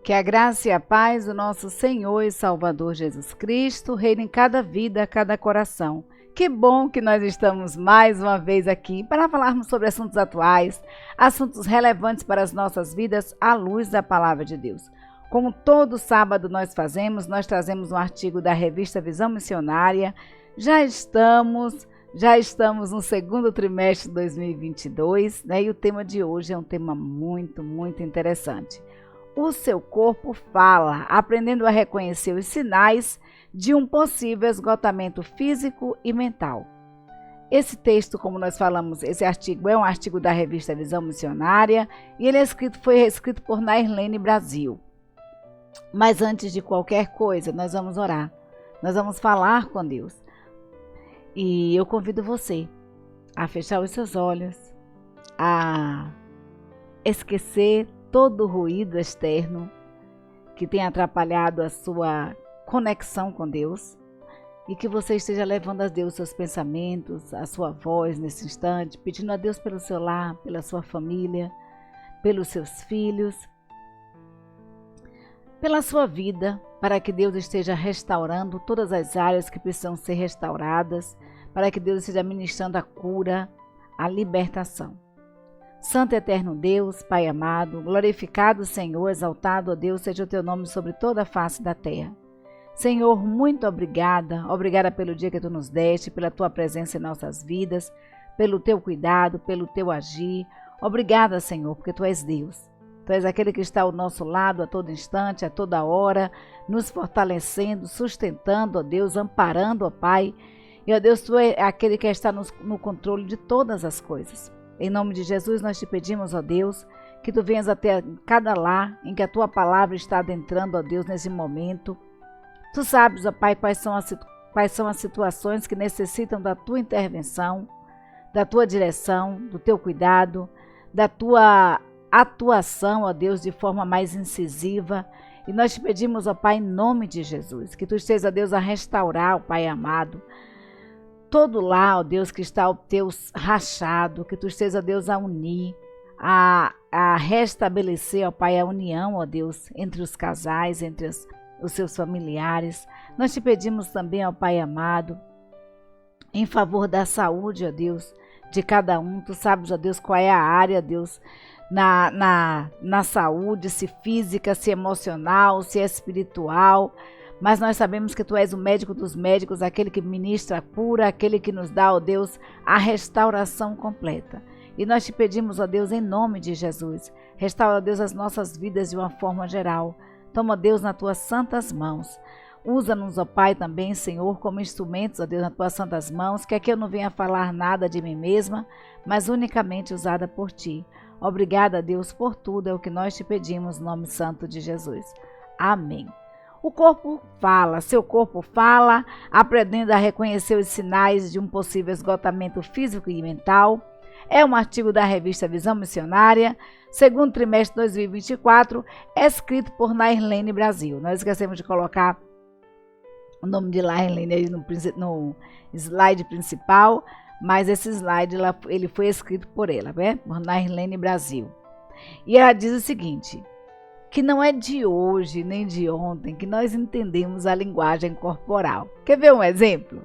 Que a graça e a paz do nosso Senhor e Salvador Jesus Cristo reine em cada vida, cada coração. Que bom que nós estamos mais uma vez aqui para falarmos sobre assuntos atuais, assuntos relevantes para as nossas vidas à luz da Palavra de Deus. Como todo sábado nós fazemos, nós trazemos um artigo da revista Visão Missionária. Já estamos no segundo trimestre de 2022, né? E o tema de hoje é um tema muito interessante. O seu corpo fala, aprendendo a reconhecer os sinais de um possível esgotamento físico e mental. Esse texto, como nós falamos, esse artigo é um artigo da revista Visão Missionária e ele foi escrito por Nairlene Brasil. Mas antes de qualquer coisa, nós vamos orar, nós vamos falar com Deus. E eu convido você a fechar os seus olhos, a esquecer todo o ruído externo que tem atrapalhado a sua conexão com Deus e que você esteja levando a Deus seus pensamentos, a sua voz nesse instante, pedindo a Deus pelo seu lar, pela sua família, pelos seus filhos, pela sua vida, para que Deus esteja restaurando todas as áreas que precisam ser restauradas, para que Deus esteja ministrando a cura, a libertação. Santo e eterno Deus, Pai amado, glorificado Senhor, exaltado, ó Deus, seja o teu nome sobre toda a face da terra. Senhor, muito obrigada pelo dia que tu nos deste, pela tua presença em nossas vidas, pelo teu cuidado, pelo teu agir. Obrigada, Senhor, porque tu és Deus. Tu és aquele que está ao nosso lado a todo instante, a toda hora, nos fortalecendo, sustentando, ó Deus, amparando, ó Pai. E, ó Deus, tu é aquele que está no controle de todas as coisas. Em nome de Jesus, nós te pedimos, ó Deus, que tu venhas até cada lar em que a tua palavra está adentrando, ó Deus, nesse momento. Tu sabes, ó Pai, quais são as situações que necessitam da tua intervenção, da tua direção, do teu cuidado, da tua atuação, ó Deus, de forma mais incisiva. E nós te pedimos, ó Pai, em nome de Jesus, que tu estejas, ó Deus, a restaurar, ó Pai amado, todo lá, ó Deus, que está o teu rachado, que tu estejas, ó Deus, a unir, a restabelecer, ó Pai, a união, ó Deus, entre os casais, entre os seus familiares. Nós te pedimos também, ó Pai amado, em favor da saúde, ó Deus, de cada um. Tu sabes, ó Deus, qual é a área, Deus, na saúde, se física, se emocional, se espiritual. Mas nós sabemos que tu és o médico dos médicos, aquele que ministra a cura, aquele que nos dá, ó Deus, a restauração completa. E nós te pedimos, ó Deus, em nome de Jesus, restaura, ó Deus, as nossas vidas de uma forma geral. Toma, ó Deus, nas tuas santas mãos. Usa-nos, ó Pai, também, Senhor, como instrumentos, ó Deus, nas tuas santas mãos, que aqui eu não venha falar nada de mim mesma, mas unicamente usada por ti. Obrigada, Deus, por tudo, é o que nós te pedimos, no nome santo de Jesus. Amém. O corpo fala, seu corpo fala, aprendendo a reconhecer os sinais de um possível esgotamento físico e mental. É um artigo da revista Visão Missionária, segundo trimestre de 2024, escrito por Nairlene Brasil. Nós esquecemos de colocar o nome de Nairlene aí no slide principal, mas esse slide ele foi escrito por ela, né? Por Nairlene Brasil. E ela diz o seguinte: que não é de hoje nem de ontem que nós entendemos a linguagem corporal. Quer ver um exemplo?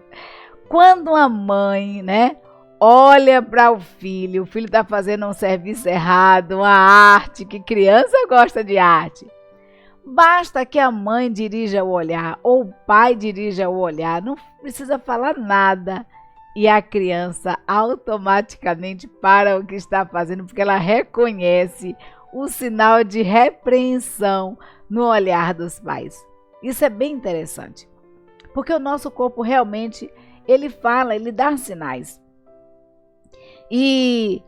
Quando a mãe, né, olha para o filho está fazendo um serviço errado, uma arte, que criança gosta de arte. Basta que a mãe dirija o olhar ou o pai dirija o olhar, não precisa falar nada. E a criança automaticamente para o que está fazendo, porque ela reconhece o sinal de repreensão no olhar dos pais. Isso é bem interessante, porque o nosso corpo realmente, ele fala, ele dá sinais. E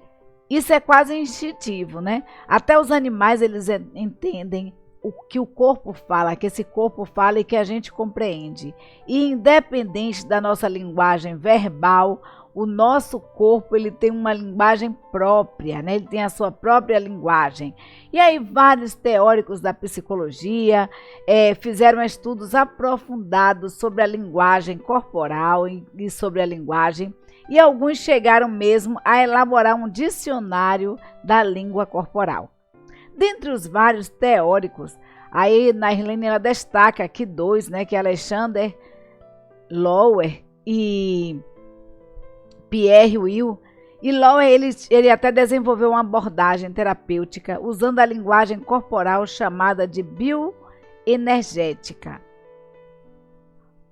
isso é quase instintivo, né? Até os animais, eles entendem o que o corpo fala, que esse corpo fala e que a gente compreende. E independente da nossa linguagem verbal, o nosso corpo, ele tem uma linguagem própria, né? Ele tem a sua própria linguagem. E aí vários teóricos da psicologia fizeram estudos aprofundados sobre a linguagem corporal e sobre a linguagem, e alguns chegaram mesmo a elaborar um dicionário da língua corporal. Dentre os vários teóricos, Aí na Irlene ela destaca aqui 2, né, que é Alexander Lower e Pierre Will. E Lower ele até desenvolveu uma abordagem terapêutica usando a linguagem corporal chamada de bioenergética.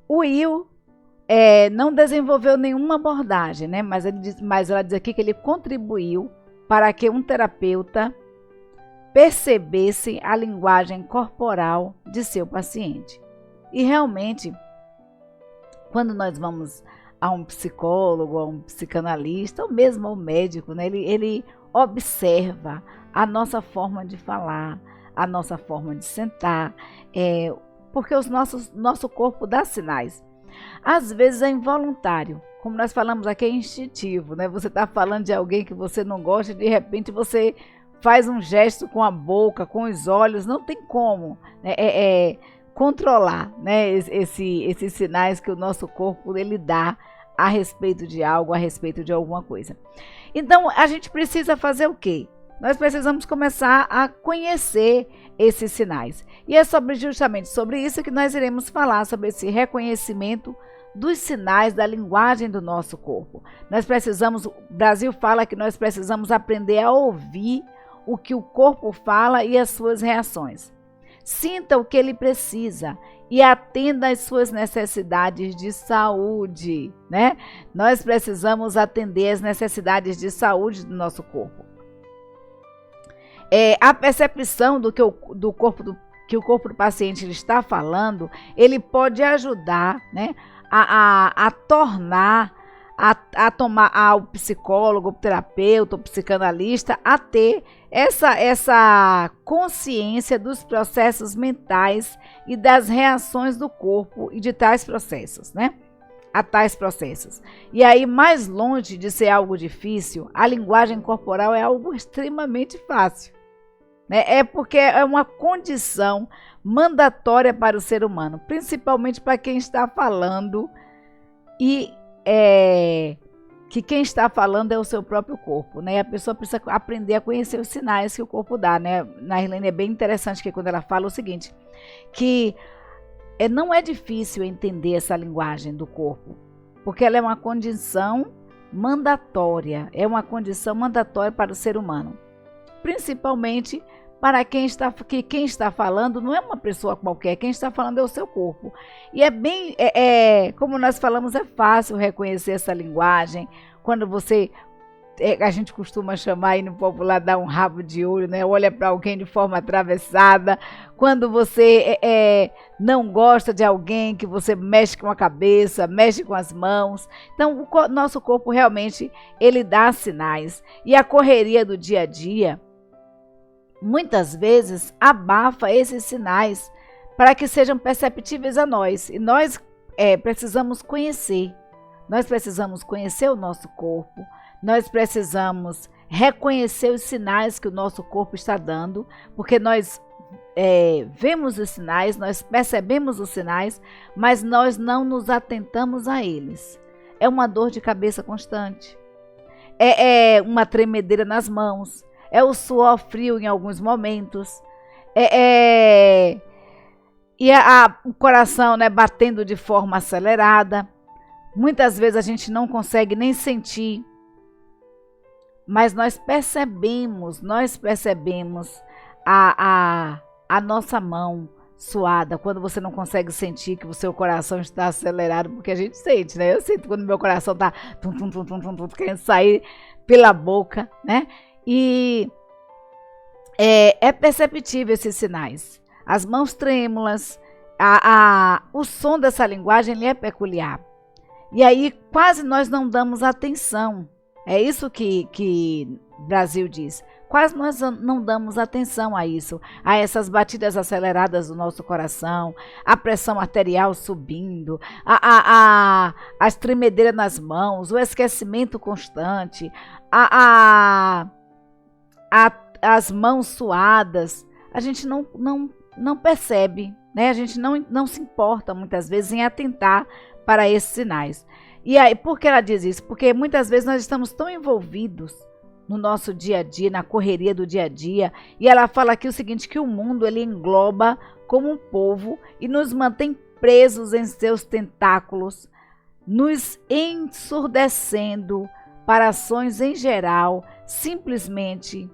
O Will não desenvolveu nenhuma abordagem, né? Mas ela diz aqui que ele contribuiu para que um terapeuta percebesse a linguagem corporal de seu paciente. E realmente, quando nós vamos a um psicólogo, a um psicanalista, ou mesmo ao médico, né? Ele observa a nossa forma de falar, a nossa forma de sentar, porque nosso corpo dá sinais. Às vezes é involuntário, como nós falamos aqui, é instintivo, né? Você está falando de alguém que você não gosta e de repente você faz um gesto com a boca, com os olhos, não tem como, né? Controlar, né? Esses sinais que o nosso corpo ele dá a respeito de algo, a respeito de alguma coisa. Então, a gente precisa fazer o quê? Nós precisamos começar a conhecer esses sinais. E é justamente sobre isso que nós iremos falar, sobre esse reconhecimento dos sinais da linguagem do nosso corpo. O Brasil fala que nós precisamos aprender a ouvir o que o corpo fala e as suas reações. Sinta o que ele precisa e atenda às suas necessidades de saúde, né? Nós precisamos atender às necessidades de saúde do nosso corpo. A percepção do que o corpo do paciente está falando, ele pode ajudar, né, a tornar o psicólogo, o terapeuta, o psicanalista a ter essa consciência dos processos mentais e das reações do corpo e de tais processos, né? A tais processos. E aí, mais longe de ser algo difícil, a linguagem corporal é algo extremamente fácil, né? É porque é uma condição mandatória para o ser humano, principalmente para quem está falando e que quem está falando é o seu próprio corpo, né? E a pessoa precisa aprender a conhecer os sinais que o corpo dá, né? Na Irlene é bem interessante que quando ela fala o seguinte, que não é difícil entender essa linguagem do corpo, porque ela é uma condição mandatória, para o ser humano, principalmente para quem está falando não é uma pessoa qualquer, quem está falando é o seu corpo. E como nós falamos, é fácil reconhecer essa linguagem, quando a gente costuma chamar aí no popular, dar um rabo de olho, né? Olha para alguém de forma atravessada, quando você não gosta de alguém, que você mexe com a cabeça, mexe com as mãos. Então, o nosso corpo realmente, ele dá sinais. E a correria do dia a dia, muitas vezes, abafa esses sinais para que sejam perceptíveis a nós. E nós precisamos conhecer. Nós precisamos conhecer o nosso corpo. Nós precisamos reconhecer os sinais que o nosso corpo está dando, porque nós vemos os sinais, nós percebemos os sinais, mas nós não nos atentamos a eles. É uma dor de cabeça constante. É uma tremedeira nas mãos. É o suor frio em alguns momentos, o coração, né, batendo de forma acelerada. Muitas vezes a gente não consegue nem sentir, mas nós percebemos a nossa mão suada, quando você não consegue sentir que o seu coração está acelerado, porque a gente sente, né? Eu sinto quando meu coração está querendo sair pela boca, né? E é perceptível esses sinais. As mãos trêmulas, o som dessa linguagem ele é peculiar. E aí quase nós não damos atenção. É isso que Brasil diz. Quase nós não damos atenção a isso, a essas batidas aceleradas do nosso coração, a pressão arterial subindo, as tremedeiras nas mãos, o esquecimento constante, as mãos suadas. A gente não percebe, né? A gente não se importa muitas vezes em atentar para esses sinais. E aí, por que ela diz isso? Porque muitas vezes nós estamos tão envolvidos no nosso dia a dia, na correria do dia a dia, e ela fala aqui o seguinte, que o mundo ele engloba como um polvo e nos mantém presos em seus tentáculos, nos ensurdecendo para ações em geral simplesmente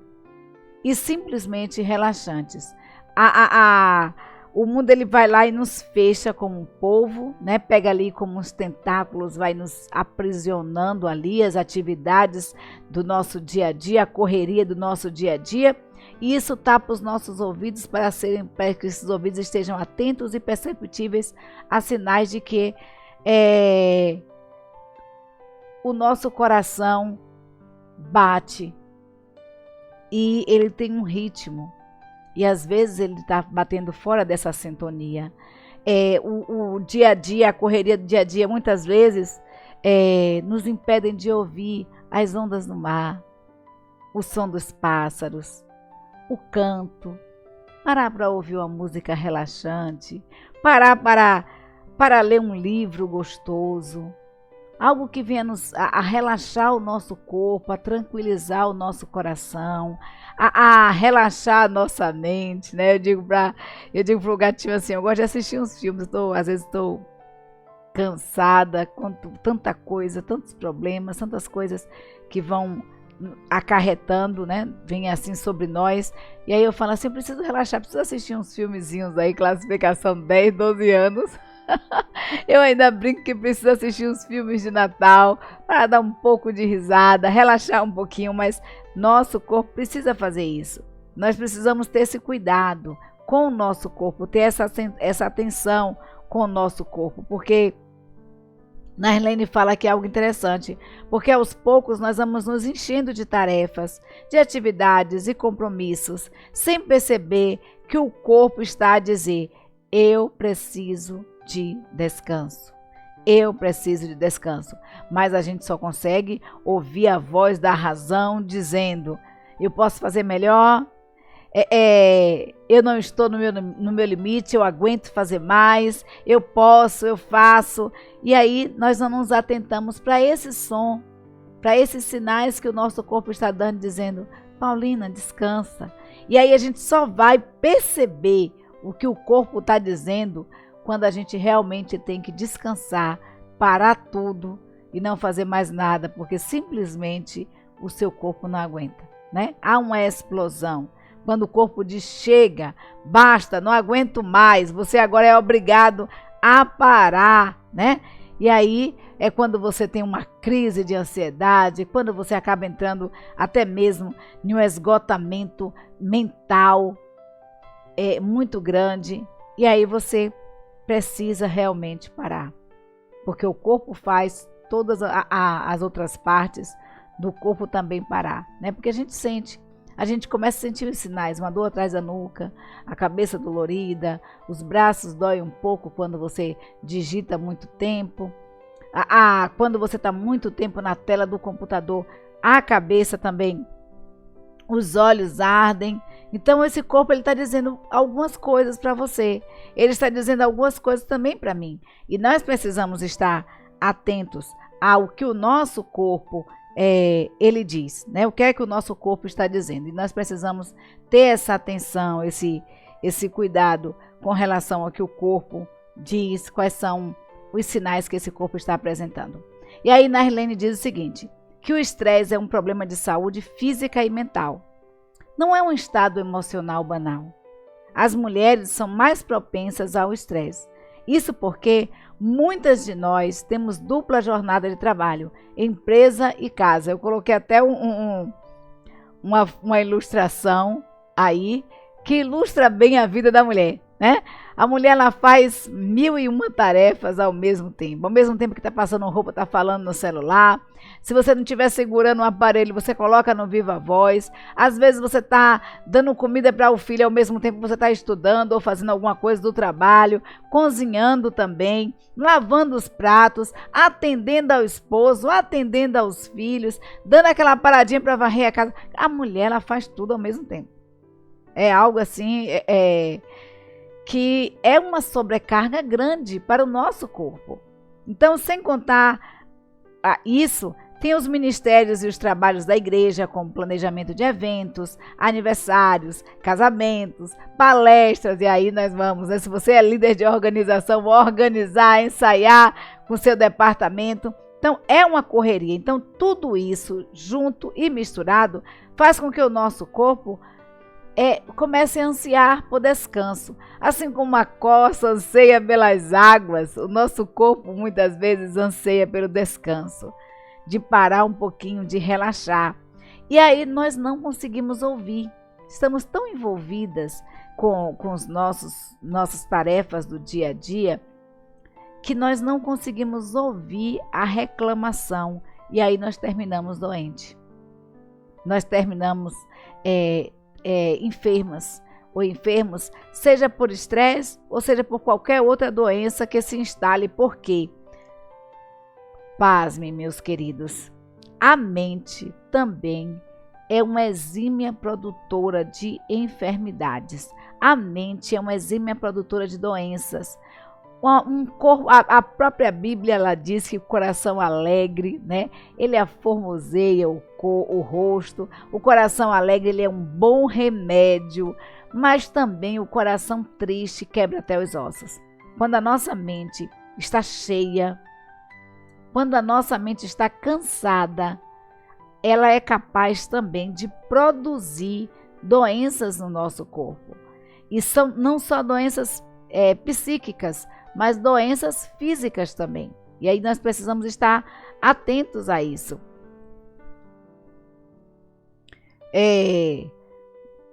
relaxantes. O mundo ele vai lá e nos fecha como um polvo, né? Pega ali como uns tentáculos, vai nos aprisionando ali as atividades do nosso dia a dia, a correria do nosso dia a dia. E isso tapa os nossos ouvidos para que esses ouvidos estejam atentos e perceptíveis a sinais de que o nosso coração bate e ele tem um ritmo. E às vezes ele está batendo fora dessa sintonia. O dia a dia, a correria do dia a dia, muitas vezes nos impedem de ouvir as ondas no mar, o som dos pássaros, o canto, parar para ouvir uma música relaxante, parar para ler um livro gostoso, algo que venha a relaxar o nosso corpo, a tranquilizar o nosso coração, a relaxar a nossa mente, né? Eu digo pro gatinho assim, eu gosto de assistir uns filmes, às vezes estou cansada com tanta coisa, tantos problemas, tantas coisas que vão acarretando, né? Vem assim sobre nós. E aí eu falo assim, eu preciso relaxar, preciso assistir uns filmezinhos aí, classificação 10, 12 anos. Eu ainda brinco que preciso assistir uns filmes de Natal para dar um pouco de risada, relaxar um pouquinho, mas nosso corpo precisa fazer isso. Nós precisamos ter esse cuidado com o nosso corpo, ter essa atenção com o nosso corpo, porque Narlene fala aqui algo interessante, porque aos poucos nós vamos nos enchendo de tarefas, de atividades e compromissos, sem perceber que o corpo está a dizer, eu preciso de descanso. Eu preciso de descanso. Mas a gente só consegue ouvir a voz da razão dizendo, eu posso fazer melhor, eu não estou no meu limite, eu aguento fazer mais, eu posso, eu faço. E aí nós não nos atentamos para esse som, para esses sinais que o nosso corpo está dando, dizendo, Paulina, descansa. E aí a gente só vai perceber o que o corpo está dizendo quando a gente realmente tem que descansar, parar tudo e não fazer mais nada, porque simplesmente o seu corpo não aguenta, né? Há uma explosão. Quando o corpo diz, chega, basta, não aguento mais, você agora é obrigado a parar, né? E aí é quando você tem uma crise de ansiedade, quando você acaba entrando até mesmo em um esgotamento mental muito grande, e aí você precisa realmente parar, porque o corpo faz todas as outras partes do corpo também parar, né? Porque a gente começa a sentir os sinais, uma dor atrás da nuca, a cabeça dolorida, os braços doem um pouco quando você digita muito tempo, quando você está muito tempo na tela do computador, a cabeça também, os olhos ardem. Então esse corpo ele está dizendo algumas coisas para você, ele está dizendo algumas coisas também para mim. E nós precisamos estar atentos ao que o nosso corpo ele diz, né? O que é que o nosso corpo está dizendo? E nós precisamos ter essa atenção, esse cuidado com relação ao que o corpo diz, quais são os sinais que esse corpo está apresentando. E aí Narlene diz o seguinte, que o estresse é um problema de saúde física e mental. Não é um estado emocional banal. As mulheres são mais propensas ao estresse. Isso porque muitas de nós temos dupla jornada de trabalho, empresa e casa. Eu coloquei até uma ilustração aí que ilustra bem a vida da mulher, né? A mulher ela faz 1001 tarefas ao mesmo tempo que está passando roupa, está falando no celular. Se você não estiver segurando um aparelho, você coloca no Viva Voz. Às vezes você está dando comida para o filho ao mesmo tempo que você está estudando ou fazendo alguma coisa do trabalho, cozinhando também, lavando os pratos, atendendo ao esposo, atendendo aos filhos, dando aquela paradinha para varrer a casa. A mulher ela faz tudo ao mesmo tempo. É algo assim, que é uma sobrecarga grande para o nosso corpo. Então, sem contar isso, Tem os ministérios e os trabalhos da igreja, como planejamento de eventos, aniversários, casamentos, palestras, e aí nós vamos, né? Se você é líder de organização, organizar, ensaiar com seu departamento. Então, é uma correria. Então, tudo isso junto e misturado faz com que o nosso corpo comece a ansiar por descanso. Assim como a costa anseia pelas águas, o nosso corpo muitas vezes anseia pelo descanso, de parar um pouquinho, de relaxar. E aí nós não conseguimos ouvir. Estamos tão envolvidas com os nossas tarefas do dia a dia, que nós não conseguimos ouvir a reclamação. E aí nós terminamos doentes. Nós terminamos enfermas ou enfermos, seja por estresse ou seja por qualquer outra doença que se instale. Por quê? Pasmem, meus queridos, a mente também é uma exímia produtora de enfermidades. A mente é uma exímia produtora de doenças. A própria Bíblia, ela diz que o coração alegre, né, ele aformoseia o rosto. O coração alegre, ele é um bom remédio, mas também o coração triste quebra até os ossos. Quando a nossa mente está cheia, quando a nossa mente está cansada, ela é capaz também de produzir doenças no nosso corpo. E são não só doenças psíquicas, mas doenças físicas também. E aí nós precisamos estar atentos a isso.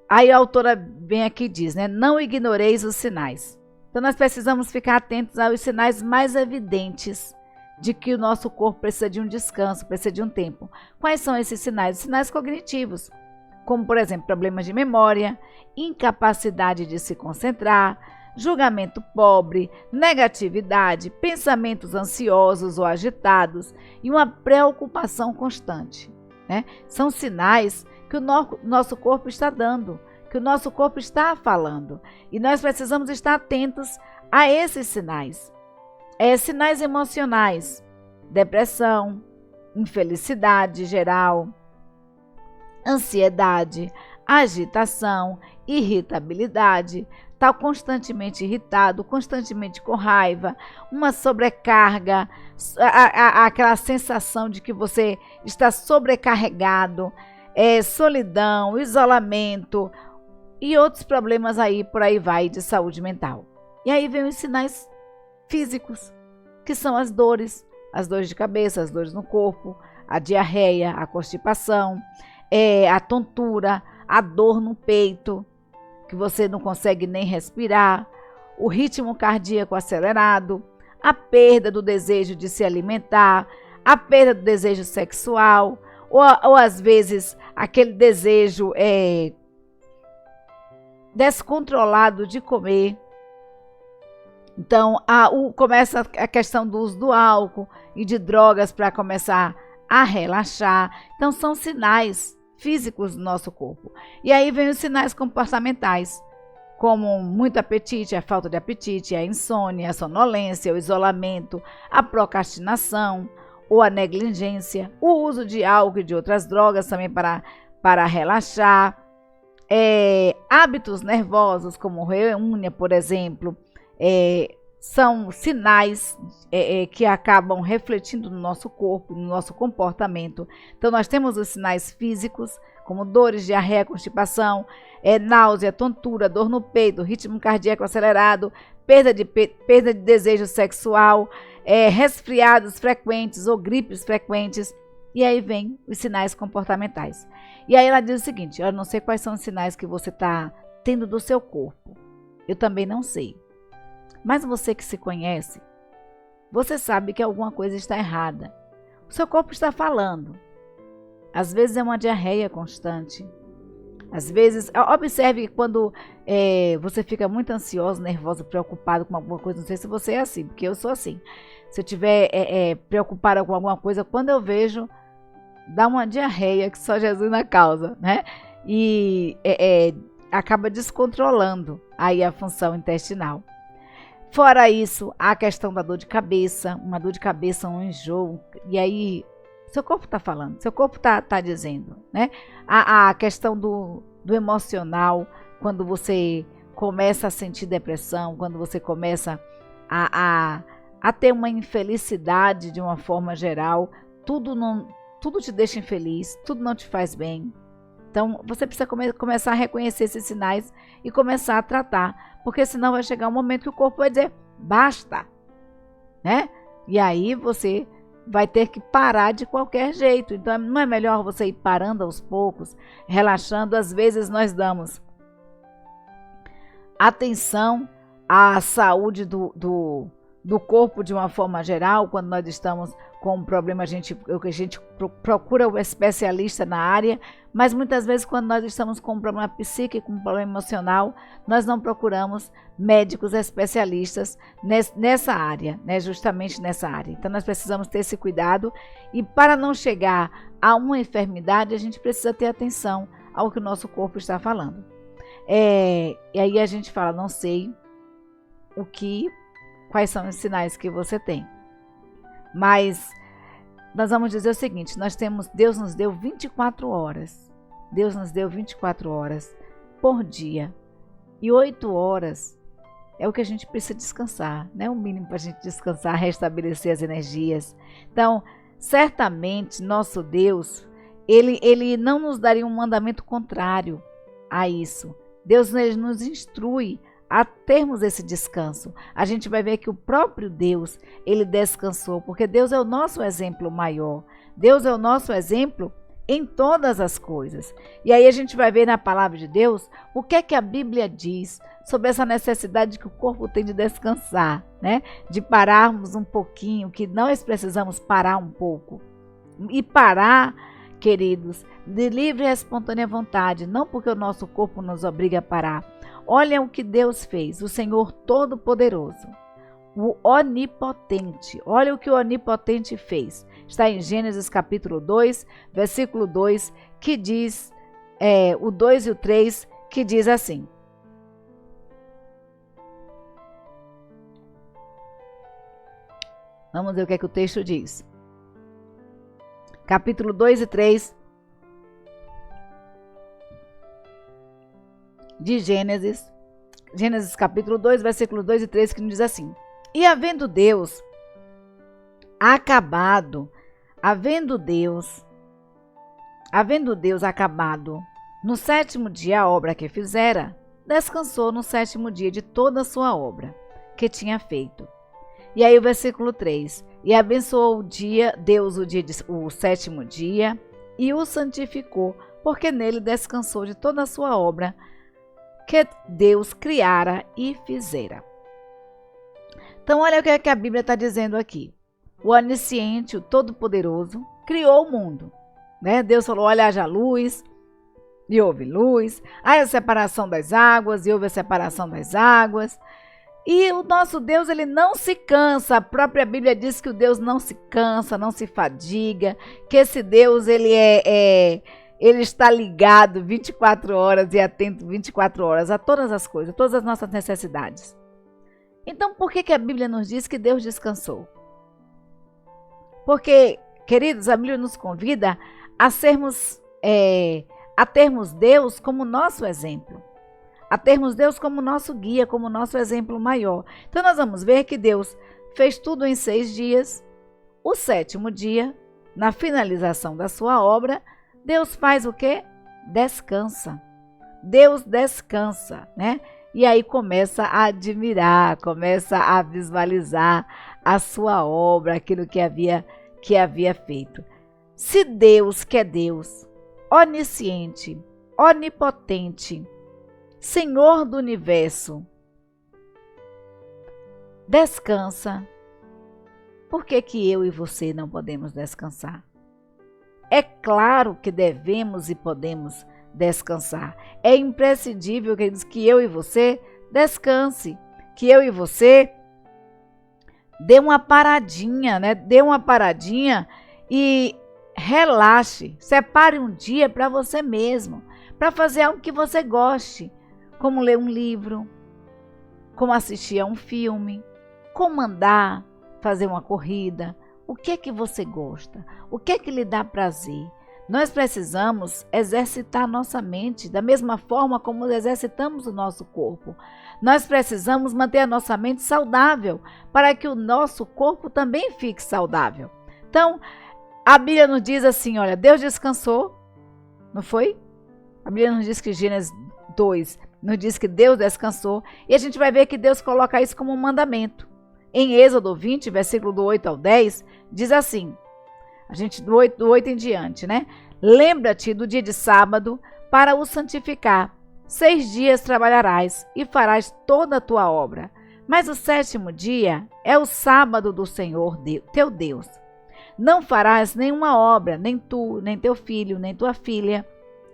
Aí a autora vem aqui e diz, né? Não ignoreis os sinais. Então nós precisamos ficar atentos aos sinais mais evidentes de que o nosso corpo precisa de um descanso, precisa de um tempo. Quais são esses sinais? Os sinais cognitivos, como por exemplo, problemas de memória, incapacidade de se concentrar, julgamento pobre, negatividade, pensamentos ansiosos ou agitados e uma preocupação constante, né? São sinais que o nosso corpo está dando, que o nosso corpo está falando. E nós precisamos estar atentos a esses sinais. Sinais emocionais, depressão, infelicidade geral, ansiedade, agitação, irritabilidade, está constantemente irritado, constantemente com raiva, uma sobrecarga, aquela sensação de que você está sobrecarregado, solidão, isolamento e outros problemas aí, por aí vai, de saúde mental. E aí vem os sinais físicos, que são as dores de cabeça, as dores no corpo, a diarreia, a constipação, a tontura, a dor no peito, que você não consegue nem respirar, o ritmo cardíaco acelerado, a perda do desejo de se alimentar, a perda do desejo sexual, ou às vezes aquele desejo descontrolado de comer. Então, começa a questão do uso do álcool e de drogas para começar a relaxar. Então, são sinais físicos do nosso corpo. E aí vem os sinais comportamentais, como muito apetite, a falta de apetite, a insônia, a sonolência, o isolamento, a procrastinação ou a negligência, o uso de álcool e de outras drogas também para relaxar, hábitos nervosos, como reúnia, por exemplo, são sinais que acabam refletindo no nosso corpo, no nosso comportamento. Então, nós temos os sinais físicos, como dores, diarreia, constipação, náusea, tontura, dor no peito, ritmo cardíaco acelerado, perda de desejo sexual, resfriados frequentes ou gripes frequentes. E aí vem os sinais comportamentais. E aí ela diz o seguinte: eu não sei quais são os sinais que você está tendo do seu corpo. Eu também não sei. Mas você que se conhece, você sabe que alguma coisa está errada. O seu corpo está falando. Às vezes é uma diarreia constante. Às vezes, observe que quando você fica muito ansioso, nervoso, preocupado com alguma coisa, não sei se você é assim, porque eu sou assim. Se eu estiver preocupado com alguma coisa, quando eu vejo, dá uma diarreia que só Jesus na causa, né? E acaba descontrolando aí a função intestinal. Fora isso, há a questão da dor de cabeça, uma dor de cabeça, um enjoo, e aí Seu corpo está falando, seu corpo está dizendo, né? A questão do emocional, quando você começa a sentir depressão, quando você começa a ter uma infelicidade de uma forma geral, tudo te deixa infeliz, tudo não te faz bem. Então, você precisa começar a reconhecer esses sinais e começar a tratar, porque senão vai chegar um momento que o corpo vai dizer, basta, né? E aí você vai ter que parar de qualquer jeito. Então, não é melhor você ir parando aos poucos, relaxando? Às vezes nós damos atenção à saúde do corpo de uma forma geral. Quando nós estamos com um problema, a gente procura o especialista na área, mas muitas vezes quando nós estamos com um problema psíquico, um problema emocional, nós não procuramos médicos especialistas nessa área, né? Justamente nessa área. Então nós precisamos ter esse cuidado, e para não chegar a uma enfermidade, a gente precisa ter atenção ao que o nosso corpo está falando. E aí a gente fala, não sei quais são os sinais que você tem. Mas nós vamos dizer o seguinte, Deus nos deu 24 horas. Deus nos deu 24 horas por dia. E 8 horas é o que a gente precisa descansar, né? O mínimo para a gente descansar, restabelecer as energias. Então, certamente, nosso Deus, ele não nos daria um mandamento contrário a isso. Deus nos instrui a termos esse descanso. A gente vai ver que o próprio Deus, ele descansou, porque Deus é o nosso exemplo maior. Deus é o nosso exemplo em todas as coisas. E aí a gente vai ver na palavra de Deus o que é que a Bíblia diz sobre essa necessidade que o corpo tem de descansar, né? De pararmos um pouquinho, que nós precisamos parar um pouco. E parar, queridos, de livre e espontânea vontade, não porque o nosso corpo nos obriga a parar. Olha o que Deus fez, o Senhor Todo-Poderoso, o Onipotente. Olha o que o Onipotente fez. Está em Gênesis capítulo 2, versículo 2, que diz, o 2 e o 3, que diz assim. Vamos ver o que é que o texto diz. Capítulo 2 e 3 de Gênesis capítulo 2, versículo 2 e 3, que nos diz assim: E havendo Deus acabado no sétimo dia a obra que fizera, descansou no sétimo dia de toda a sua obra que tinha feito. E aí o versículo 3: E abençoou Deus o sétimo dia e o santificou, porque nele descansou de toda a sua obra que Deus criara e fizera. Então olha o que é que a Bíblia está dizendo aqui. O onisciente, o todo-poderoso, criou o mundo, né? Deus falou, olha, haja luz, e houve luz. Haja a separação das águas, e houve a separação das águas. E o nosso Deus, ele não se cansa. A própria Bíblia diz que o Deus não se cansa, não se fadiga, que esse Deus, ele está ligado 24 horas e atento 24 horas a todas as coisas, a todas as nossas necessidades. Então, por que a Bíblia nos diz que Deus descansou? Porque, queridos, a Bíblia nos convida a termos Deus como nosso exemplo, a termos Deus como nosso guia, como nosso exemplo maior. Então, nós vamos ver que Deus fez tudo em 6 dias. O sétimo dia, na finalização da sua obra, Deus faz o quê? Descansa. Deus descansa, né? E aí começa a admirar, começa a visualizar a sua obra, aquilo que havia feito. Se Deus, que é Deus, onisciente, onipotente, Senhor do universo, descansa, por que eu e você não podemos descansar? É claro que devemos e podemos descansar. É imprescindível, queridos, que eu e você descanse, que eu e você dê uma paradinha, né? Dê uma paradinha e relaxe. Separe um dia para você mesmo, para fazer algo que você goste, como ler um livro, como assistir a um filme, como andar, fazer uma corrida, O que é que você gosta? O que é que lhe dá prazer? Nós precisamos exercitar nossa mente da mesma forma como exercitamos o nosso corpo. Nós precisamos manter a nossa mente saudável para que o nosso corpo também fique saudável. Então, a Bíblia nos diz assim, olha, Deus descansou, não foi? A Bíblia nos diz que Gênesis 2 nos diz que Deus descansou e a gente vai ver que Deus coloca isso como um mandamento. Em Êxodo 20, versículo do 8 ao 10, diz assim, do 8 em diante, né? Lembra-te do dia de sábado para o santificar. 6 dias trabalharás e farás toda a tua obra. Mas o 7º dia é o sábado do Senhor teu Deus. Não farás nenhuma obra, nem tu, nem teu filho, nem tua filha,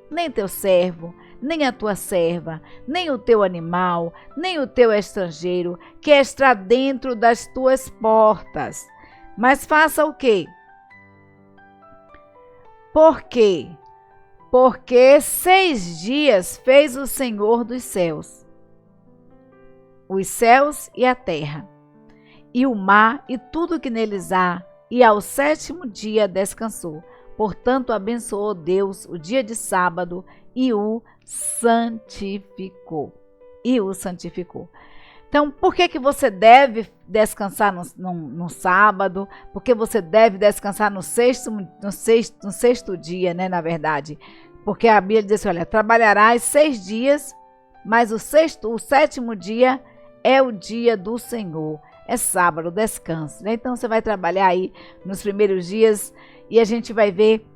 nem teu servo, nem a tua serva, nem o teu animal, nem o teu estrangeiro, que está dentro das tuas portas. Mas faça o quê? Por quê? Porque 6 dias fez o Senhor dos céus, os céus e a terra, e o mar e tudo que neles há, e ao 7º dia descansou. Portanto, abençoou Deus o dia de sábado e o santificou. Então, por que você deve descansar no sábado? Porque você deve descansar no sexto dia, né? Na verdade. Porque a Bíblia diz assim, olha, trabalharás 6 dias, mas o 7º dia é o dia do Senhor. É sábado, descanso, né? Então, você vai trabalhar aí nos primeiros dias e a gente vai ver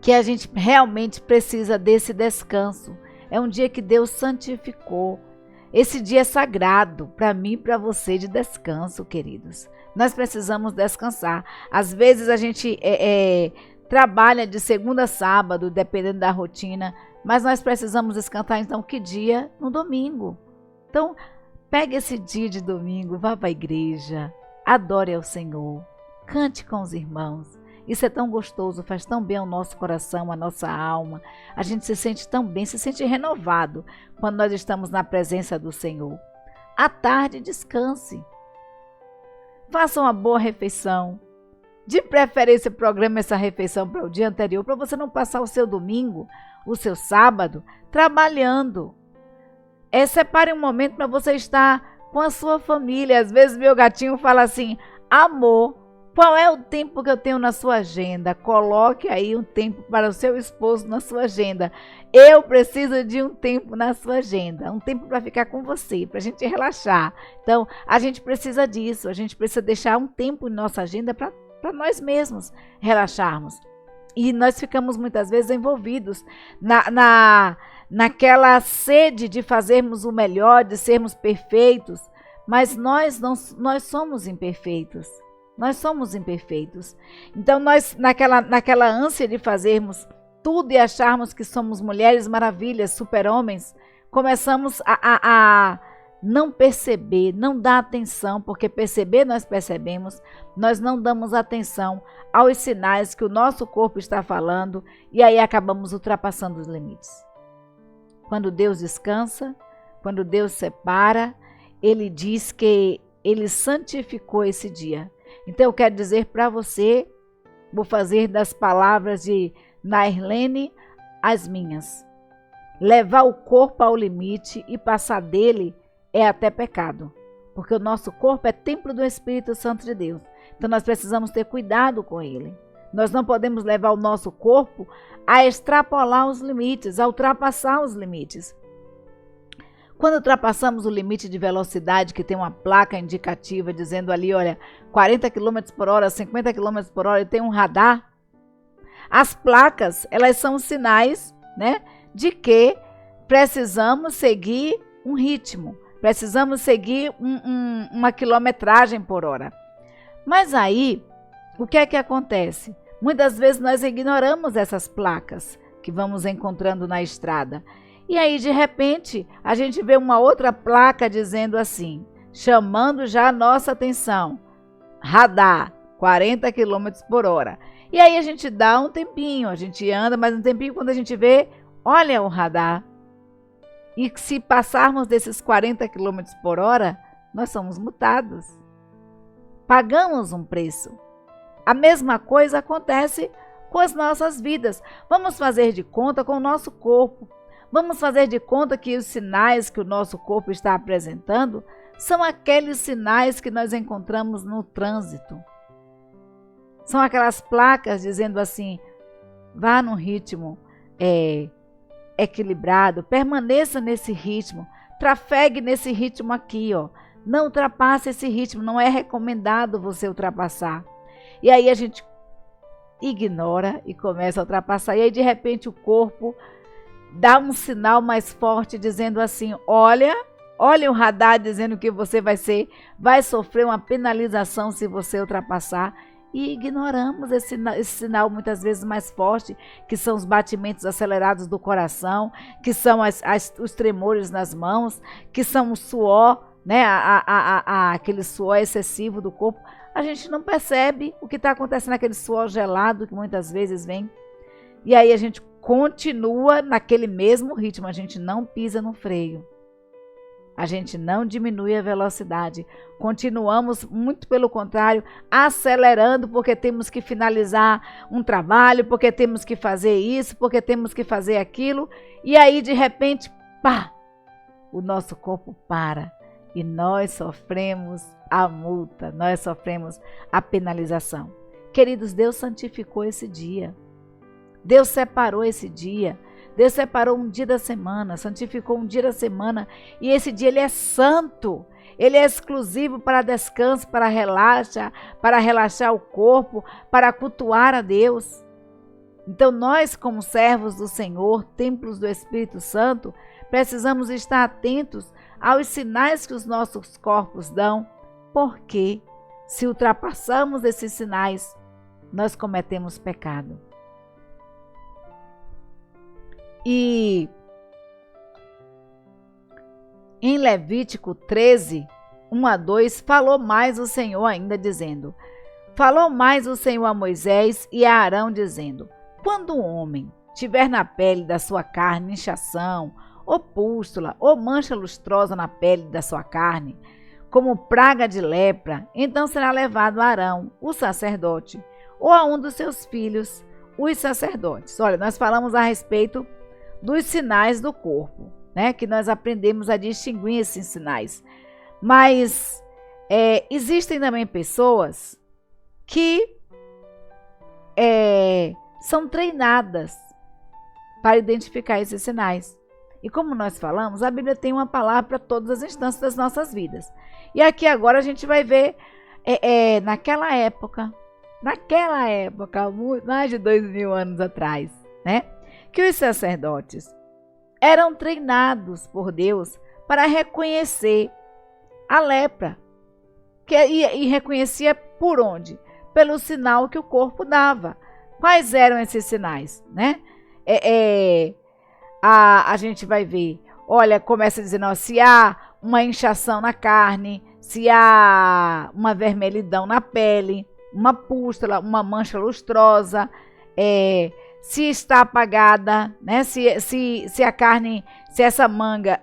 que a gente realmente precisa desse descanso. É um dia que Deus santificou. Esse dia é sagrado para mim e para você de descanso, queridos. Nós precisamos descansar. Às vezes a gente trabalha de segunda a sábado, dependendo da rotina, mas nós precisamos descansar, então, que dia? No domingo. Então, pegue esse dia de domingo, vá para a igreja, adore ao Senhor, cante com os irmãos. Isso é tão gostoso, faz tão bem ao nosso coração, à nossa alma. A gente se sente tão bem, se sente renovado quando nós estamos na presença do Senhor. À tarde, descanse. Faça uma boa refeição. De preferência, programe essa refeição para o dia anterior, para você não passar o seu domingo, o seu sábado, trabalhando. Separe um momento para você estar com a sua família. Às vezes meu gatinho fala assim, amor, qual é o tempo que eu tenho na sua agenda? Coloque aí um tempo para o seu esposo na sua agenda. Eu preciso de um tempo na sua agenda, um tempo para ficar com você, para a gente relaxar. Então, a gente precisa disso, a gente precisa deixar um tempo em nossa agenda para nós mesmos relaxarmos. E nós ficamos muitas vezes envolvidos naquela sede de fazermos o melhor, de sermos perfeitos, mas nós somos imperfeitos. Nós somos imperfeitos. Então, nós, naquela ânsia de fazermos tudo e acharmos que somos mulheres maravilhas, super-homens, começamos a não perceber, não dar atenção, porque perceber nós percebemos, nós não damos atenção aos sinais que o nosso corpo está falando e aí acabamos ultrapassando os limites. Quando Deus descansa, quando Deus separa, Ele diz que Ele santificou esse dia. Então eu quero dizer para você, vou fazer das palavras de Nairlene as minhas. Levar o corpo ao limite e passar dele é até pecado, porque o nosso corpo é templo do Espírito Santo de Deus. Então nós precisamos ter cuidado com ele. Nós não podemos levar o nosso corpo a extrapolar os limites, a ultrapassar os limites. Quando ultrapassamos o limite de velocidade, que tem uma placa indicativa dizendo ali, olha, 40 km por hora, 50 km por hora, e tem um radar, as placas, elas são sinais, né, de que precisamos seguir um ritmo, precisamos seguir uma quilometragem por hora. Mas aí, o que é que acontece? Muitas vezes nós ignoramos essas placas que vamos encontrando na estrada. E aí, de repente, a gente vê uma outra placa dizendo assim, chamando já a nossa atenção. Radar, 40 km por hora. E aí a gente dá um tempinho, a gente anda mais um tempinho, quando a gente vê, olha o radar. E se passarmos desses 40 km por hora, nós somos multados. pagamos um preço. A mesma coisa acontece com as nossas vidas. Vamos fazer de conta com o nosso corpo. Vamos fazer de conta que os sinais que o nosso corpo está apresentando são aqueles sinais que nós encontramos no trânsito. São aquelas placas dizendo assim: vá num ritmo equilibrado, permaneça nesse ritmo, trafegue nesse ritmo aqui, ó. Não ultrapasse esse ritmo, não é recomendado você ultrapassar. E aí a gente ignora e começa a ultrapassar. E aí de repente o corpo dá um sinal mais forte dizendo assim: olha o radar dizendo que você vai sofrer uma penalização se você ultrapassar. E ignoramos esse sinal muitas vezes mais forte, que são os batimentos acelerados do coração, que são os tremores nas mãos, que são o suor, né? Aquele suor excessivo do corpo. A gente não percebe o que está acontecendo, aquele suor gelado que muitas vezes vem. E aí a gente continua naquele mesmo ritmo, a gente não pisa no freio. A gente não diminui a velocidade. Continuamos, muito pelo contrário, acelerando porque temos que finalizar um trabalho, porque temos que fazer isso, porque temos que fazer aquilo. E aí, de repente, pá! O nosso corpo para e nós sofremos a multa, nós sofremos a penalização. Queridos, Deus santificou esse dia. Deus separou esse dia. Deus separou um dia da semana, santificou um dia da semana, e esse dia ele é santo, ele é exclusivo para descanso, para relaxar o corpo, para cultuar a Deus. Então nós, como servos do Senhor, templos do Espírito Santo, precisamos estar atentos aos sinais que os nossos corpos dão, porque se ultrapassamos esses sinais, nós cometemos pecado. E em Levítico 13, 1-2, falou mais o Senhor ainda dizendo: falou mais o Senhor a Moisés e a Arão dizendo: quando um homem tiver na pele da sua carne inchação, ou pústula, ou mancha lustrosa na pele da sua carne, como praga de lepra, então será levado a Arão, o sacerdote, ou a um dos seus filhos, os sacerdotes. Olha, nós falamos a respeito dos sinais do corpo, né? Que nós aprendemos a distinguir esses sinais. Mas existem também pessoas que são treinadas para identificar esses sinais. E como nós falamos, a Bíblia tem uma palavra para todas as instâncias das nossas vidas. E aqui agora a gente vai ver, naquela época, mais de 2000 anos atrás, né? Que os sacerdotes eram treinados por Deus para reconhecer a lepra. E reconhecia por onde? Pelo sinal que o corpo dava. Quais eram esses sinais, né? A gente vai ver, olha, começa dizendo, ó, se há uma inchação na carne, se há uma vermelhidão na pele, uma pústula, uma mancha lustrosa, se está apagada, né? Se a carne, se essa mancha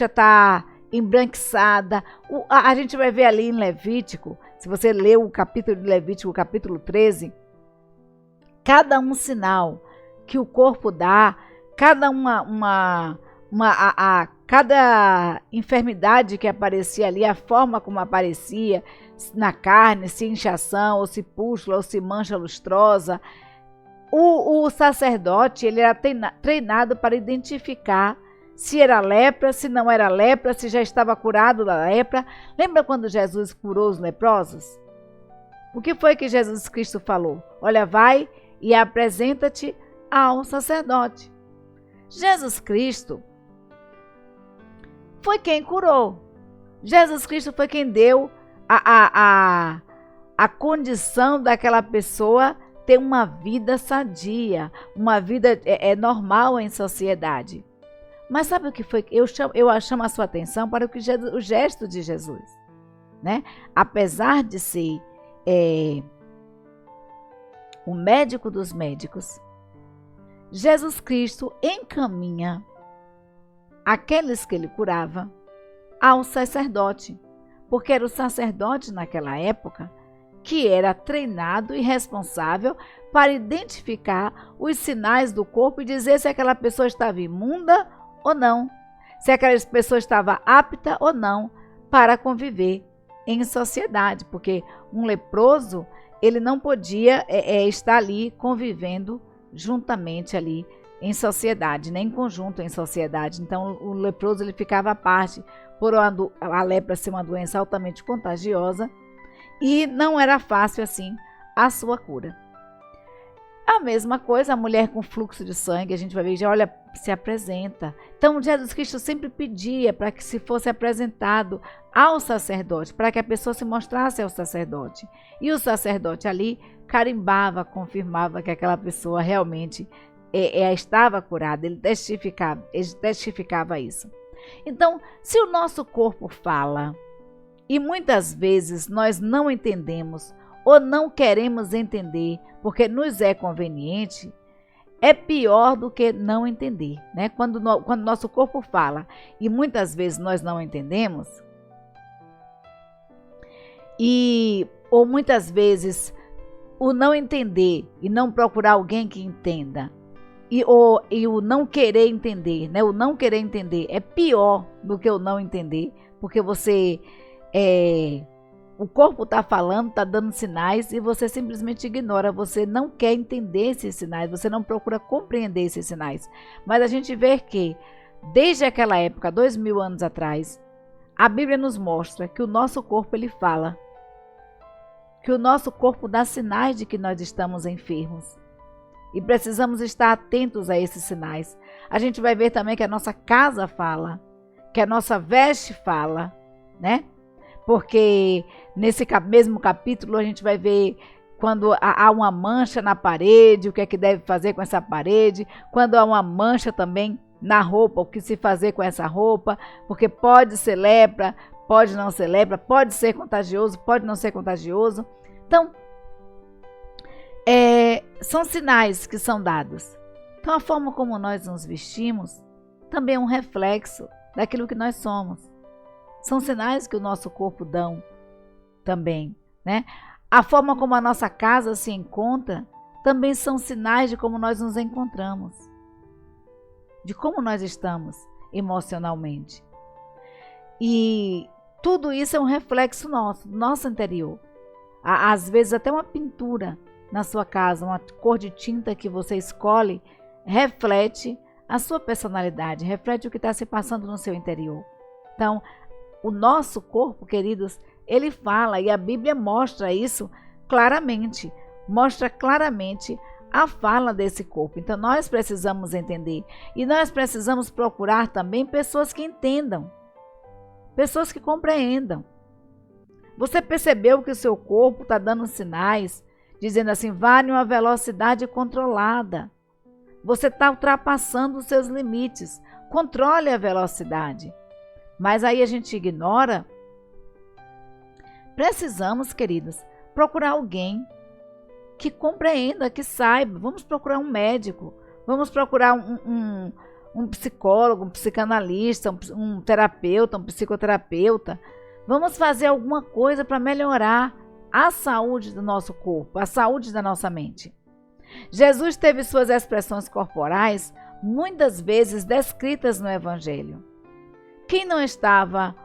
está embranquiçada. A gente vai ver ali em Levítico, se você ler o capítulo de Levítico, capítulo 13, cada um sinal que o corpo dá, cada cada enfermidade que aparecia ali, a forma como aparecia na carne, se inchação, ou se pústula, ou se mancha lustrosa. O sacerdote, ele era treinado para identificar se era lepra, se não era lepra, se já estava curado da lepra. Lembra quando Jesus curou os leprosos? O que foi que Jesus Cristo falou? Olha, vai e apresenta-te ao sacerdote. Jesus Cristo foi quem curou. Jesus Cristo foi quem deu a condição daquela pessoa ter uma vida sadia, uma vida normal em sociedade. Mas sabe o que foi? Eu chamo a sua atenção para o gesto de Jesus, né? Apesar de ser o médico dos médicos, Jesus Cristo encaminha aqueles que ele curava ao sacerdote, porque era o sacerdote naquela época que era treinado e responsável para identificar os sinais do corpo e dizer se aquela pessoa estava imunda ou não, se aquela pessoa estava apta ou não para conviver em sociedade, porque um leproso, ele não podia estar ali convivendo juntamente ali em sociedade, nem em conjunto em sociedade. Então o leproso ele ficava à parte, por a lepra ser uma doença altamente contagiosa, e não era fácil assim a sua cura. A mesma coisa, a mulher com fluxo de sangue, a gente vai ver, já olha, se apresenta. Então Jesus Cristo sempre pedia para que se fosse apresentado ao sacerdote, para que a pessoa se mostrasse ao sacerdote. E o sacerdote ali carimbava, confirmava que aquela pessoa realmente estava curada, ele testificava isso. Então, se o nosso corpo fala, e muitas vezes nós não entendemos ou não queremos entender porque nos é conveniente, é pior do que não entender, né? Quando nosso corpo fala e muitas vezes nós não entendemos, ou muitas vezes o não entender e não procurar alguém que entenda, e o não querer entender, né? O não querer entender é pior do que o não entender, porque você o corpo está falando, está dando sinais e você simplesmente ignora, você não quer entender esses sinais, você não procura compreender esses sinais. Mas a gente vê que, desde aquela época, 2000 anos atrás, a Bíblia nos mostra que o nosso corpo ele fala, que o nosso corpo dá sinais de que nós estamos enfermos e precisamos estar atentos a esses sinais. A gente vai ver também que a nossa casa fala, que a nossa veste fala, né? Porque nesse mesmo capítulo a gente vai ver quando há uma mancha na parede, o que é que deve fazer com essa parede, quando há uma mancha também na roupa, o que se fazer com essa roupa, porque pode ser lepra, pode não ser lepra, pode ser contagioso, pode não ser contagioso. Então, são sinais que são dados. Então, a forma como nós nos vestimos também é um reflexo daquilo que nós somos. São sinais que o nosso corpo dão também, né? A forma como a nossa casa se encontra também são sinais de como nós nos encontramos, de como nós estamos emocionalmente. E tudo isso é um reflexo nosso, do nosso interior. Às vezes até uma pintura na sua casa, uma cor de tinta que você escolhe, reflete a sua personalidade, reflete o que está se passando no seu interior. Então, o nosso corpo, queridos, ele fala e a Bíblia mostra isso claramente. Mostra claramente a fala desse corpo. Então nós precisamos entender. E nós precisamos procurar também pessoas que entendam. Pessoas que compreendam. Você percebeu que o seu corpo está dando sinais, dizendo assim, vá em uma velocidade controlada. Você está ultrapassando os seus limites. Controle a velocidade. Mas aí a gente ignora. Precisamos, queridos, procurar alguém que compreenda, que saiba. Vamos procurar um médico, vamos procurar um psicólogo, um psicanalista, um terapeuta, um psicoterapeuta. Vamos fazer alguma coisa para melhorar a saúde do nosso corpo, a saúde da nossa mente. Jesus teve suas expressões corporais muitas vezes descritas no Evangelho. Quem não estava,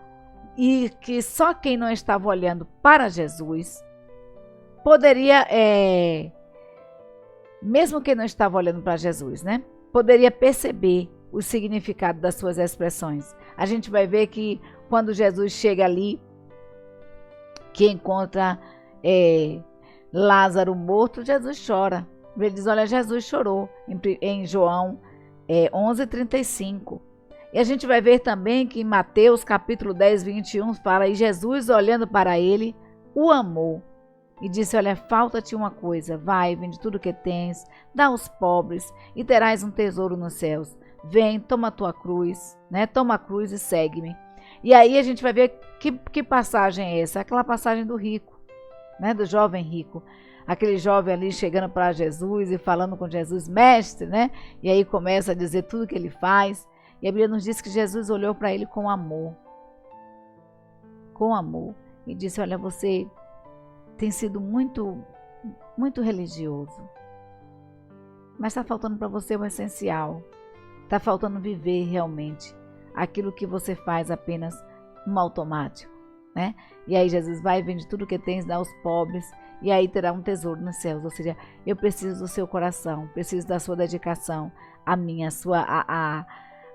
e que só quem não estava olhando para Jesus, poderia, mesmo quem não estava olhando para Jesus, né? Poderia perceber o significado das suas expressões. A gente vai ver que quando Jesus chega ali, que encontra Lázaro morto, Jesus chora. Ele diz, olha, Jesus chorou, em João 11:35. E a gente vai ver também que em Mateus capítulo 10, 21 fala, e Jesus olhando para ele, o amou. E disse, olha, falta-te uma coisa, vai, vende tudo que tens, dá aos pobres e terás um tesouro nos céus. Vem, toma a tua cruz, né? Toma a cruz e segue-me. E aí a gente vai ver que passagem é essa, aquela passagem do rico, né? Do jovem rico. Aquele jovem ali chegando para Jesus e falando com Jesus, mestre, né? E aí começa a dizer tudo que ele faz. E a Bíblia nos diz que Jesus olhou para ele com amor. com amor e disse: olha, você tem sido muito religioso, mas está faltando para você o essencial. Está faltando viver realmente aquilo que você faz apenas no automático, né? E aí Jesus vai, vende tudo que tens, dá aos pobres, e aí terá um tesouro nos céus. Ou seja, eu preciso do seu coração, preciso da sua dedicação, a minha,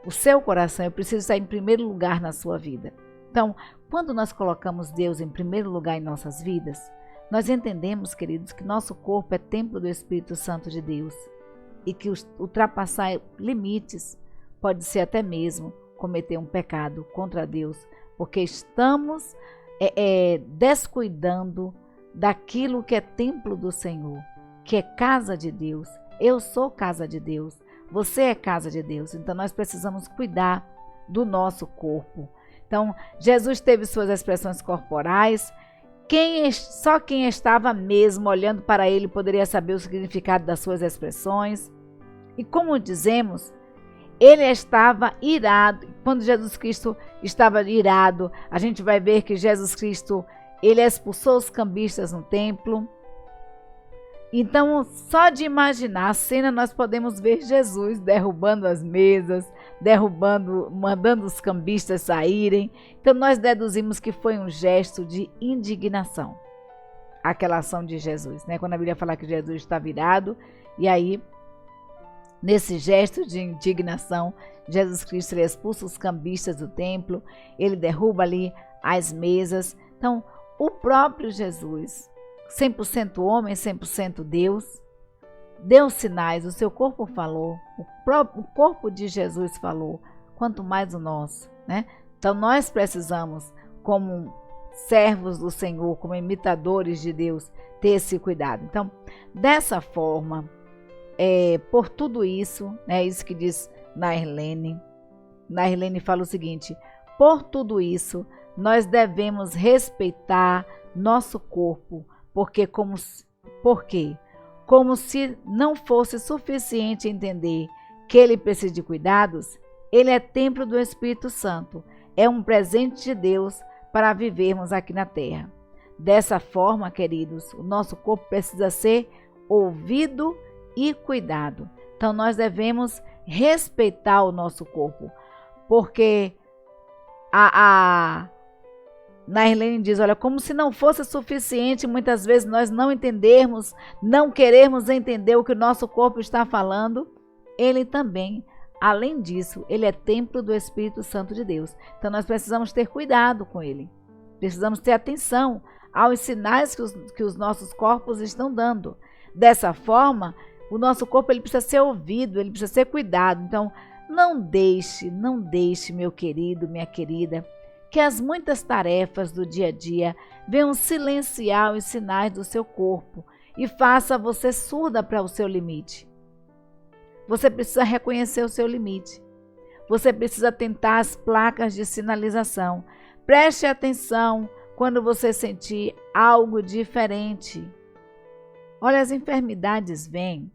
o seu coração. Eu preciso estar em primeiro lugar na sua vida. Então, quando nós colocamos Deus em primeiro lugar em nossas vidas, nós entendemos, queridos, que nosso corpo é templo do Espírito Santo de Deus e que ultrapassar limites pode ser até mesmo cometer um pecado contra Deus, porque estamos descuidando daquilo que é templo do Senhor, que é casa de Deus. Eu sou casa de Deus, você é casa de Deus, então nós precisamos cuidar do nosso corpo. Então, Jesus teve suas expressões corporais. Só quem estava mesmo olhando para ele poderia saber o significado das suas expressões. E como dizemos, ele estava irado. Quando Jesus Cristo estava irado, a gente vai ver que Jesus Cristo, ele expulsou os cambistas no templo. Então, só de imaginar a cena, nós podemos ver Jesus derrubando as mesas, mandando os cambistas saírem. Então, nós deduzimos que foi um gesto de indignação, aquela ação de Jesus, né? Quando a Bíblia fala que Jesus estava irado, e aí, nesse gesto de indignação, Jesus Cristo ele expulsa os cambistas do templo, ele derruba ali as mesas. Então, o próprio Jesus, 100% homem, 100% Deus, deu sinais, o seu corpo falou, o corpo de Jesus falou, quanto mais o nosso, né? Então nós precisamos, como servos do Senhor, como imitadores de Deus, ter esse cuidado. Então, dessa forma, por tudo isso, é isso que diz Nairlene. Nairlene fala o seguinte: por tudo isso, nós devemos respeitar nosso corpo, porque como se não fosse suficiente entender que ele precisa de cuidados, ele é templo do Espírito Santo, é um presente de Deus para vivermos aqui na terra. Dessa forma, queridos, o nosso corpo precisa ser ouvido e cuidado. Então nós devemos respeitar o nosso corpo, porque Nairlene diz, olha, como se não fosse suficiente, muitas vezes nós não entendermos, não queremos entender o que o nosso corpo está falando. Ele também, além disso, ele é templo do Espírito Santo de Deus. Então nós precisamos ter cuidado com ele. Precisamos ter atenção aos sinais que os nossos corpos estão dando. Dessa forma, o nosso corpo ele precisa ser ouvido, ele precisa ser cuidado. Então, não deixe, meu querido, minha querida, que as muitas tarefas do dia a dia venham silenciar os sinais do seu corpo e faça você surda para o seu limite. Você precisa reconhecer o seu limite. Você precisa atentar às placas de sinalização. Preste atenção quando você sentir algo diferente. Olha, as enfermidades vêm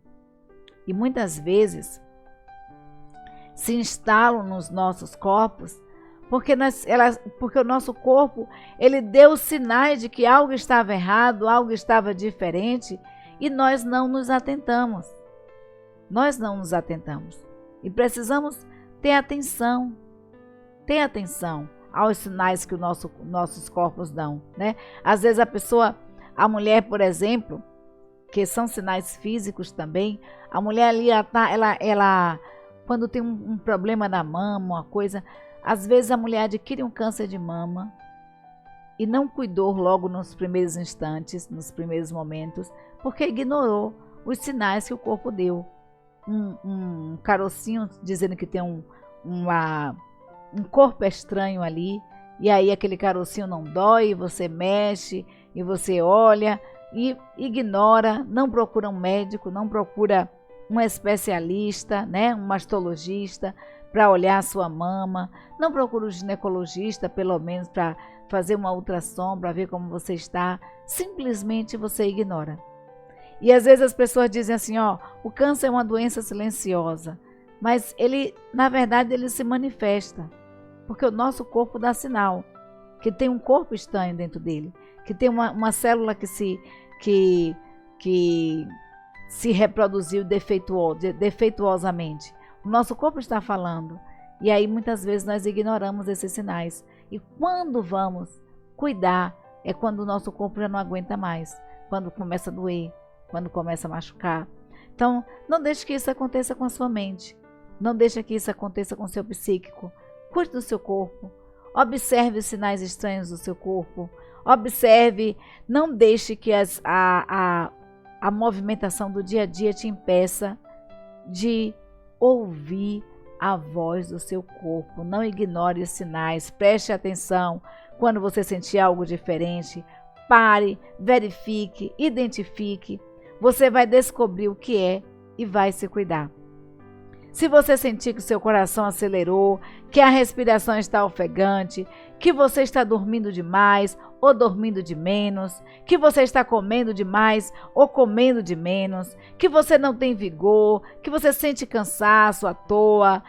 e muitas vezes se instalam nos nossos corpos porque o nosso corpo ele deu sinais de que algo estava errado, algo estava diferente e nós não nos atentamos. Nós não nos atentamos e precisamos ter atenção aos sinais que nossos corpos dão, né? Às vezes a mulher, por exemplo, que são sinais físicos também, a mulher ali, ela quando tem um problema na mama, uma coisa, às vezes a mulher adquire um câncer de mama e não cuidou logo nos primeiros instantes, nos primeiros momentos, porque ignorou os sinais que o corpo deu. Um carocinho dizendo que tem um corpo estranho ali, e aí aquele carocinho não dói, você mexe e você olha e ignora, não procura um médico, não procura um especialista, né, um mastologista para olhar a sua mama, não procura um ginecologista pelo menos para fazer uma ultrassom para ver como você está, simplesmente você ignora. E às vezes as pessoas dizem assim, o câncer é uma doença silenciosa, mas na verdade ele se manifesta, porque o nosso corpo dá sinal. que tem um corpo estranho dentro dele, que tem uma célula que se reproduziu defeituosamente. O nosso corpo está falando. E aí muitas vezes nós ignoramos esses sinais. E quando vamos cuidar, é quando o nosso corpo já não aguenta mais, quando começa a doer, quando começa a machucar. Então, não deixe que isso aconteça com a sua mente. Não deixe que isso aconteça com o seu psíquico. Cuide do seu corpo. Observe os sinais estranhos do seu corpo. Observe, não deixe que a movimentação do dia a dia te impeça de ouvir a voz do seu corpo. Não ignore os sinais, preste atenção quando você sentir algo diferente. Pare, verifique, identifique. Você vai descobrir o que é e vai se cuidar. Se você sentir que o seu coração acelerou, que a respiração está ofegante, que você está dormindo demais ou dormindo de menos, que você está comendo demais ou comendo de menos, que você não tem vigor, que você sente cansaço à toa,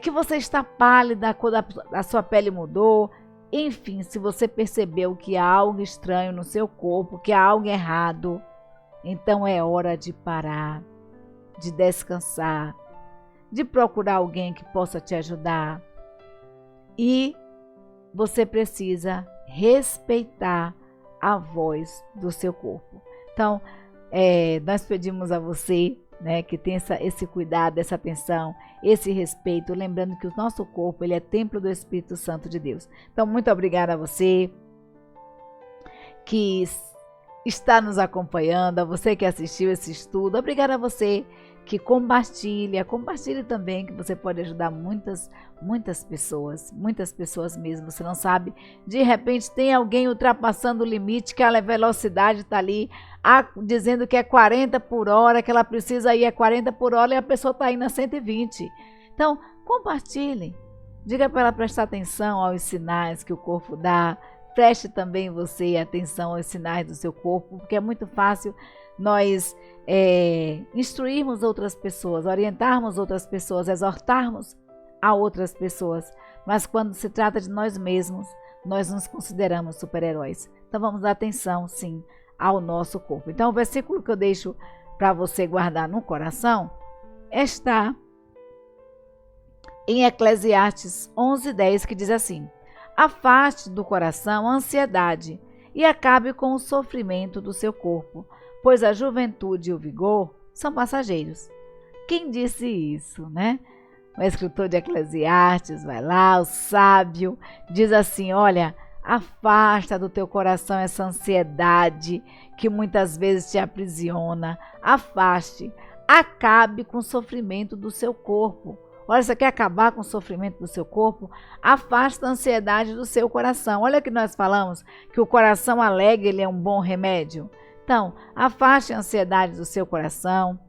que você está pálida, a cor da sua pele mudou. Enfim, se você percebeu que há algo estranho no seu corpo, que há algo errado, então é hora de parar, de descansar, de procurar alguém que possa te ajudar. E você precisa respeitar a voz do seu corpo. Então, nós pedimos a você, né, que tenha esse cuidado, essa atenção, esse respeito, lembrando que o nosso corpo ele é templo do Espírito Santo de Deus. Então, muito obrigada a você que está nos acompanhando, a você que assistiu esse estudo, obrigada a você que compartilhe também, que você pode ajudar muitas pessoas mesmo. Você não sabe, de repente tem alguém ultrapassando o limite, que a velocidade está ali, dizendo que é 40 por hora, que ela precisa ir a 40 por hora e a pessoa está indo a 120. Então, compartilhe, diga para ela prestar atenção aos sinais que o corpo dá, preste também você atenção aos sinais do seu corpo, porque é muito fácil nós instruirmos outras pessoas, orientarmos outras pessoas, exortarmos a outras pessoas, mas quando se trata de nós mesmos, nós nos consideramos super-heróis. Então vamos dar atenção, sim, ao nosso corpo. Então o versículo que eu deixo para você guardar no coração está em Eclesiastes 11:10, que diz assim: afaste do coração a ansiedade e acabe com o sofrimento do seu corpo, pois a juventude e o vigor são passageiros. Quem disse isso, né? O escritor de Eclesiastes, vai lá, o sábio, diz assim: olha, afasta do teu coração essa ansiedade que muitas vezes te aprisiona. Afaste, acabe com o sofrimento do seu corpo. Olha, você quer acabar com o sofrimento do seu corpo? Afasta a ansiedade do seu coração. Olha que nós falamos que o coração alegre ele é um bom remédio. Então, afaste a ansiedade do seu coração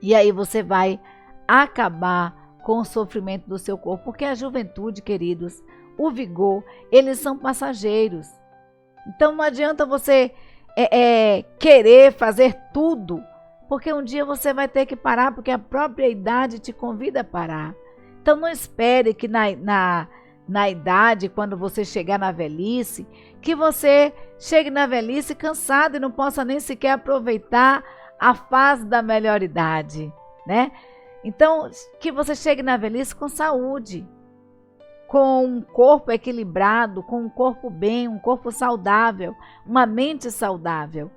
e aí você vai acabar com o sofrimento do seu corpo, porque a juventude, queridos, o vigor, eles são passageiros. Então não adianta você querer fazer tudo, porque um dia você vai ter que parar, porque a própria idade te convida a parar. Então não espere que na idade, quando você chegar na velhice, que você chegue na velhice cansado e não possa nem sequer aproveitar a fase da melhor idade, né? Então, que você chegue na velhice com saúde, com um corpo equilibrado, com um corpo bem, um corpo saudável, uma mente saudável.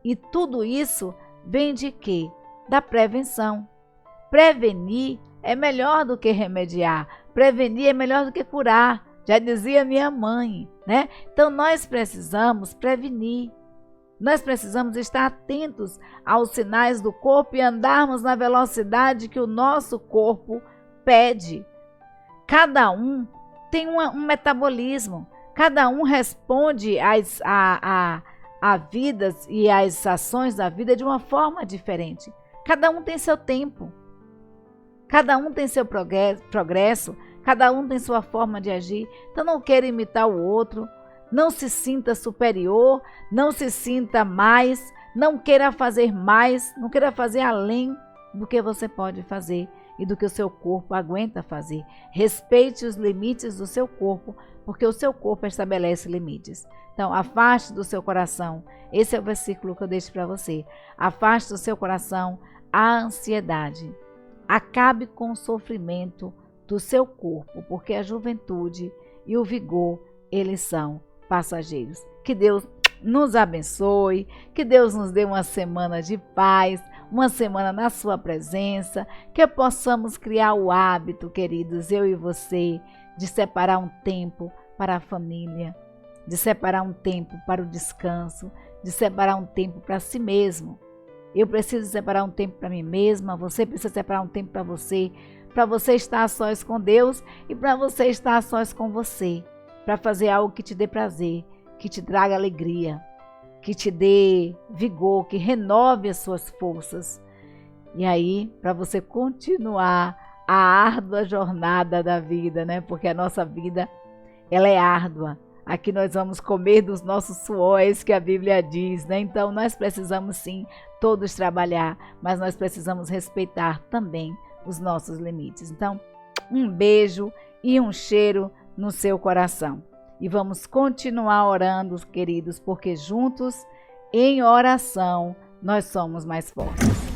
E tudo isso vem de quê? Da prevenção. Prevenir é melhor do que remediar. Prevenir é melhor do que curar. Já dizia minha mãe, né? Então nós precisamos prevenir. Nós precisamos estar atentos aos sinais do corpo e andarmos na velocidade que o nosso corpo pede. Cada um tem um metabolismo. Cada um responde a vidas e às ações da vida de uma forma diferente. Cada um tem seu tempo. Cada um tem seu progresso. Cada um tem sua forma de agir. Então não queira imitar o outro. Não se sinta superior. Não se sinta mais. Não queira fazer mais. Não queira fazer além do que você pode fazer. e do que o seu corpo aguenta fazer. Respeite os limites do seu corpo, porque o seu corpo estabelece limites. Então, afaste do seu coração, esse é o versículo que eu deixo para você. Afaste do seu coração a ansiedade. Acabe com o sofrimento do seu corpo, porque a juventude e o vigor, eles são passageiros. Que Deus nos abençoe, que Deus nos dê uma semana de paz, uma semana na sua presença, que possamos criar o hábito, queridos, eu e você, de separar um tempo para a família, de separar um tempo para o descanso, de separar um tempo para si mesmo. Eu preciso separar um tempo para mim mesma, você precisa separar um tempo para você estar a sós com Deus e para você estar a sós com você, para fazer algo que te dê prazer, que te traga alegria, que te dê vigor, que renove as suas forças. E aí, para você continuar a árdua jornada da vida, né? Porque a nossa vida, ela é árdua. Aqui nós vamos comer dos nossos suores, que a Bíblia diz, né? Então, nós precisamos sim todos trabalhar, mas nós precisamos respeitar também os nossos limites. Então, um beijo e um cheiro no seu coração. E vamos continuar orando, queridos, porque juntos, em oração, nós somos mais fortes.